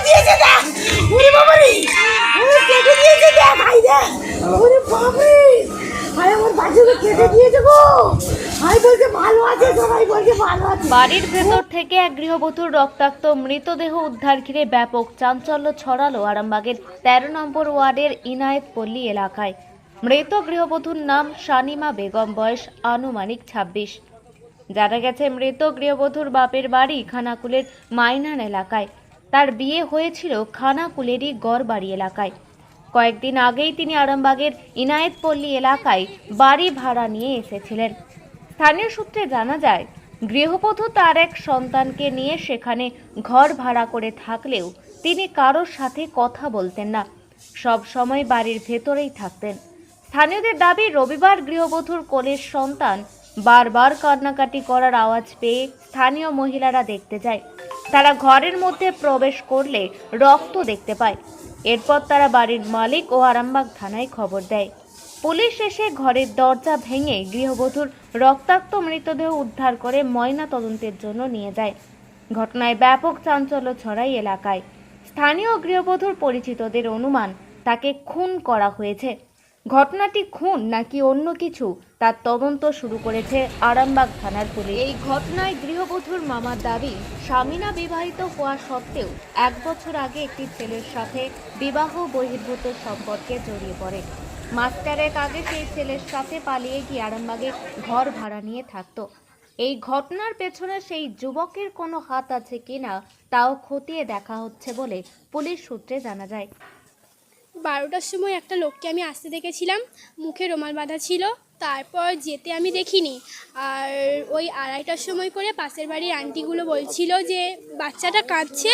দিয়েছে দেখ। ওরে বাবা রে, ও কেটে দিয়েছে দেখ, ভাই দেখ। ওরে বাবা রে, ভাই আমার বাজুকে কেটে দিয়েছে গো। ভাই বলছে ভালো আছে, সবাই বলছে ভালো আছে। বাড়ির ভেতর থেকে এক গৃহবধূর রক্তাক্ত মৃতদেহ উদ্ধার ঘিরে ব্যাপক চাঞ্চল্য ছড়ালো আরামবাগের ১৩ নম্বর ওয়ার্ডের ইনায়েতপল্লী এলাকায়। মৃত গৃহবধূর নাম শানিমা বেগম, বয়স আনুমানিক ২৬। জানা গেছে মৃত গৃহবধূর বাপের বাড়ি খানাকুলের মাইনান এলাকায়। তার বিয়ে হয়েছিল খানাকুলেরই গড়বাড়ি এলাকায়। কয়েকদিন আগেই তিনি আরামবাগের ইনায়েতপল্লী এলাকায় বাড়ি ভাড়া নিয়ে এসেছিলেন। স্থানীয় সূত্রে জানা যায়, গৃহবধূ তার এক সন্তানকে নিয়ে সেখানে ঘর ভাড়া করে থাকলেও তিনি কারোর সাথে কথা বলতেন না, সব সময় বাড়ির ভেতরেই থাকতেন। স্থানীয়দের দাবি, রবিবার গৃহবধূর কোলের সন্তান বারবার কান্নাকাটি করার আওয়াজ পেয়ে স্থানীয় মহিলারা দেখতে যায়। তারা ঘরের মধ্যে প্রবেশ করলে রক্ত দেখতে পায়। এরপর তারা বাড়ির মালিক ও আরামবাগ থানায় খবর দেয়। পুলিশ এসে ঘরের দরজা ভেঙে গৃহবধূর রক্তাক্ত মৃতদেহ উদ্ধার করে ময়না তদন্তের জন্য নিয়ে যায়। ঘটনায় ব্যাপক চাঞ্চল্য ছড়ায় এলাকায়। স্থানীয় গৃহবধূর পরিচিতদের অনুমান তাকে খুন করা হয়েছে। ঘটনাটি খুন নাকি অন্য কিছু তার তদন্ত শুরু করেছে আরামবাগ থানার পুলিশ। এই ঘটনায় গৃহবধূর মামার দাবি, স্বামীনা বিবাহিত হওয়া সত্ত্বেও ১ বছর আগে একটি ছেলের সাথে বিবাহ বহির্ভূত সম্পর্কে জড়িয়ে পড়ে। মাস্টারের আগে সেই ছেলের সাথে পালিয়ে গিয়ে আরামবাগে ঘর ভাড়া নিয়ে থাকতো। এই ঘটনার পেছনে সেই যুবকের কোনো হাত আছে কিনা তাও খতিয়ে দেখা হচ্ছে বলে পুলিশ সূত্রে জানা যায়। ১২টার সময় একটা লোককে আমি আসতে দেখেছিলাম, মুখে রুমাল বাঁধা ছিল। তারপর যেতে আমি দেখিনি। আর ওই ২:৩০টার সময় করে পাশের বাড়ির আন্টিগুলো বলছিল যে বাচ্চাটা কাঁদছে,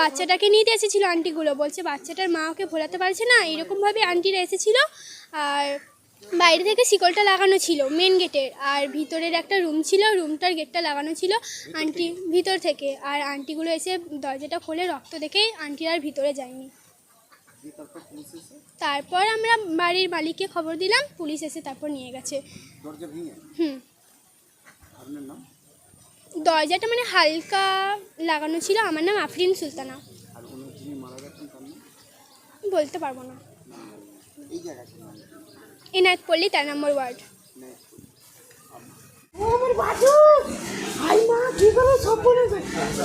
বাচ্চাটাকে নিতে এসেছিলো আন্টিগুলো, বলছে বাচ্চাটার মা ওকে ভোলাতে পারছে না, এরকমভাবে আন্টিরা এসেছিল। আর বাইরে থেকে শিকলটা লাগানো ছিল মেন গেটের, আর ভিতরের একটা রুম ছিল, রুমটার গেটটা লাগানো ছিল আন্টি ভিতর থেকে। আর আন্টিগুলো এসে দরজাটা খোলে, রক্ত দেখেই আন্টিরা আর ভিতরে যায়নি। তারপর আমরা বাড়ির মালিককে খবর দিলাম, পুলিশ এসে তারপর নিয়ে গেছে। দরজাটা মানে হালকা লাগানো ছিল। আমার নাম আফরিন সুলতানা। বলতে পারবো না। ইনায়েতপল্লী ১৩ নম্বর ওয়ার্ড। ও আমার বাজু, ভাই মা কি করে সব বলে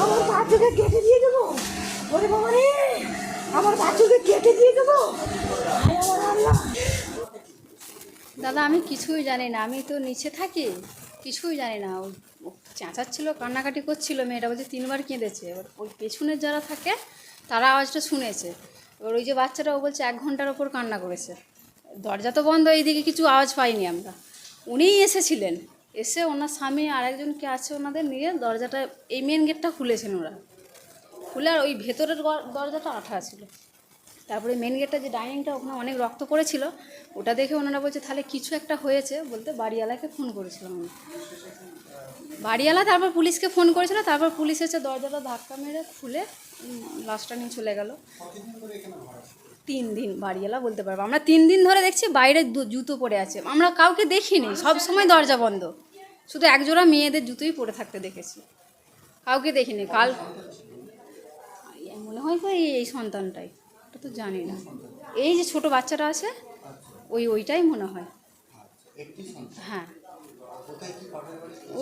আমার বাজুকে কেটে দিয়ে দেবো। ওরে বাবা রে, আমার বাজুকে কেটে দিয়ে দেবো। দাদা আমি কিছুই জানি না, আমি তো নিচে থাকি, কিছুই জানি না। ও চেঁচাচ্ছিল, কান্নাকাটি করছিল, মেয়েটা বলছে ৩বার কেঁদেছে। এবার ওই পেছনের যারা থাকে তারা আওয়াজটা শুনেছে। এবার ওই যে বাচ্চাটা, ও বলছে ১ ঘন্টার ওপর কান্না করেছে। দরজা তো বন্ধ, এইদিকে কিছু আওয়াজ পাইনি আমরা। উনিই এসেছিলেন, এসে ওনার স্বামী আর একজনকে আছে ওনাদের নিয়ে দরজাটা, এই মেন গেটটা খুলেছেন ওরা, খুলে আর ওই ভেতরের দরজাটা আঠা ছিল। তারপরে মেন গেটটা যে ডাইনিংটা, ওখানে অনেক রক্ত পড়েছিল, ওটা দেখে ওনারা বলছে তাহলে কিছু একটা হয়েছে, বলতে বাড়িওয়ালাকে ফোন করেছিলাম আমি। বাড়িওয়ালা তারপর পুলিশকে ফোন করেছিল, তারপর পুলিশ এসে দরজাটা ধাক্কা মেরে খুলে লাশটা নিয়ে চলে গেল। ৩ দিন বাড়িওয়ালা বলতে পারবো, আমরা ৩ দিন ধরে দেখছি বাইরে জুতো পরে আছে, আমরা কাউকে দেখিনি, সব সময় দরজা বন্ধ, শুধু একজোড়া মেয়েদের জুতোই পরে থাকতে দেখেছি, কাউকে দেখিনি। কাল মনে হয় তো এই সন্তানটাই, ওটা তো জানি না, এই যে ছোট বাচ্চাটা আছে ওইটাই মনে হয়। হ্যাঁ,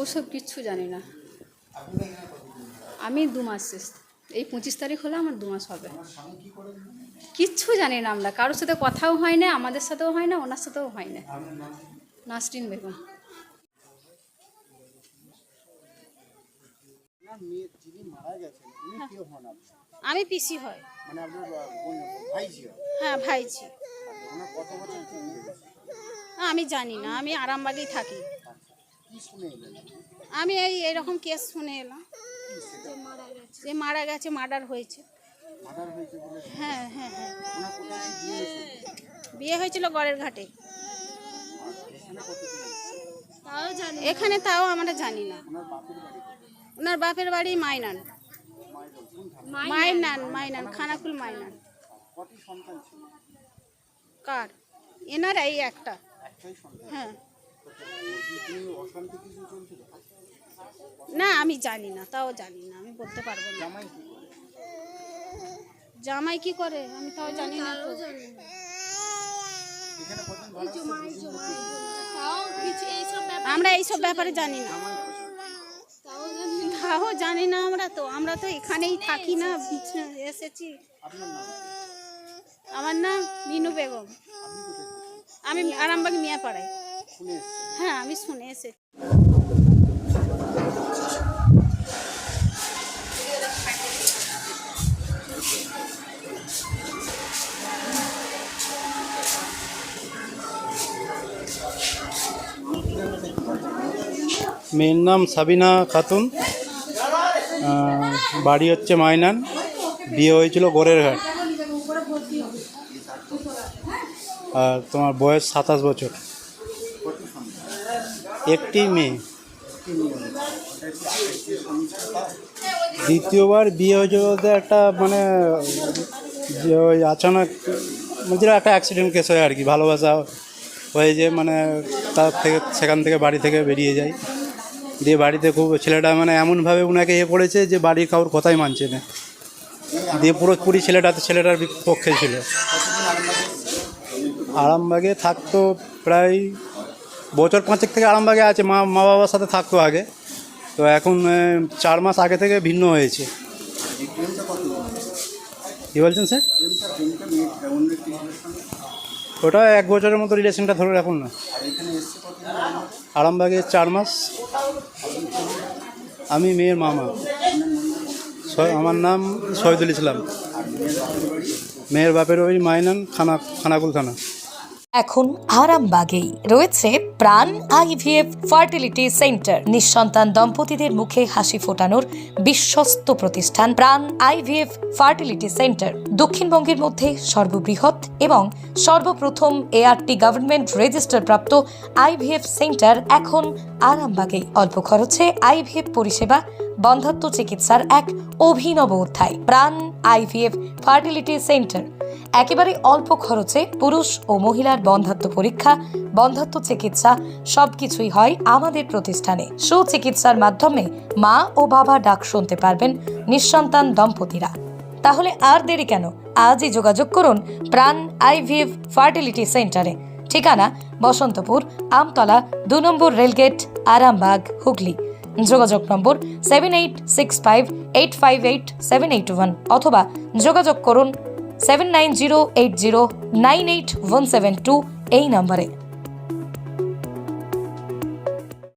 ওসব কিচ্ছু জানি না। আমি ২ মাস শেষ, এই ২৫ তারিখ হলে আমার ২ মাস হবে। কিচ্ছু জানি না আমরা, কারোর সাথে কথাও হয় না, আমাদের সাথেও হয় না, ওনার সাথেও হয় না। নাসরিন বেগম। আমি পিসি হয়। হ্যাঁ, ভাইজি। আমি জানি না, আমি আরামবাগেই থাকি। আমি এইরকম কেস শুনে এলাম যে মারা গেছে, মার্ডার হয়েছে। হ্যাঁ হ্যাঁ হ্যাঁ, বিয়ে হয়েছিল গড়ের ঘাটে। এখানে তাও আমরা জানি না। ওনার বাপের বাড়ি মাইনান, মাইনান খানাকুল মাইনান। কার? এনার এই একটা। হ্যাঁ, না আমি জানি না, তাও জানি না, আমি বলতে পারবো না। জামাই কি করে আমি তাও জানি না তো। আমরা এইসব ব্যাপারে জানি না, তাও জানি না আমরা তো এখানেই থাকি না, এসেছি। আমার নাম মিনু বেগম, আমি আরামবাগ মিয়াপাড়ায়। হ্যাঁ আমি শুনে এসেছি। মেয়ের নাম সাবিনা খাতুন, বাড়ি হচ্ছে মাইনান, বিয়ে হয়েছিল গোরেরঘাট, আর তোমার বয়স 27 বছর। একটি মেয়ে। দ্বিতীয়বার বিয়ে হয়েছিল বলতে একটা মানে যে ওই আচানক মানে একটা অ্যাক্সিডেন্ট কেস হয় আর কি, ভালোবাসা হয়ে যে মানে সেখান থেকে বাড়ি থেকে বেরিয়ে যায়, দিয়ে বাড়িতে খুব ছেলেটা মানে এমনভাবে ওনাকে করেছে যে বাড়ির কারোর কথাই মানছে না, দিয়ে পুরোপুরি ছেলেটার পক্ষে ছিল। আরামবাগে থাকতো প্রায় বছর 5 থেকে আরামবাগে আছে, মা বাবার সাথে থাকতো আগে, তো এখন 4 মাস আগে থেকে ভিন্ন হয়েছে। কী বলছেন স্যার? ওটা 1 বছরের মতো রিলেশনটা ধরে রাখুন না। আরামবাগে 4 মাস। আমি মেয়ের মামা। আমার নাম শহীদুল ইসলাম। মেয়ের বাপের ওই মাইনান, খানাকুল থানা। এখন আরামবাগেই রয়েছে প্রাণ আইভিএফ ফার্টিলিটি সেন্টার। নিঃসন্তান দম্পতিদের মুখে হাসি ফোটানোর বিশ্বস্ত প্রতিষ্ঠান প্রাণ আইভিএফ ফার্টিলিটি সেন্টার দক্ষিণবঙ্গের মধ্যে সর্ববৃহৎ এবং সর্বপ্রথম এআরটি গভর্নমেন্ট রেজিস্টার প্রাপ্ত আইভিএফ সেন্টার এখন আরামবাগেই। অল্প খরচে আইভিএফ পরিষেবা, বন্ধ্যাত্ব চিকিৎসার এক অভিনব অধ্যায়। প্রাণ আইভিএফ ফার্টিলিটি সেন্টার একেবারে অল্প খরচে পুরুষ ও মহিলার বন্ধ্যাত্ব পরীক্ষা, বন্ধ্যাত্ব চিকিৎসা সবকিছুই হয় আমাদের প্রতিষ্ঠানে। সুচিকিৎসার মাধ্যমে মা ও বাবা ডাক শুনতে পারবেন নিঃসন্তান দম্পতিরা। তাহলে আর দেরি কেন? আজই যোগাযোগ করুন প্রাণ আইভিএফ ফার্টিলিটি সেন্টারে। ঠিকানা বসন্তপুর, আমতলা, 2 নম্বর রেলগেট, আরামবাগ, হুগলি। যোগাযোগ নম্বর 7865858781 অথবা যোগাযোগ করুন 7908098172 এই নম্বরে।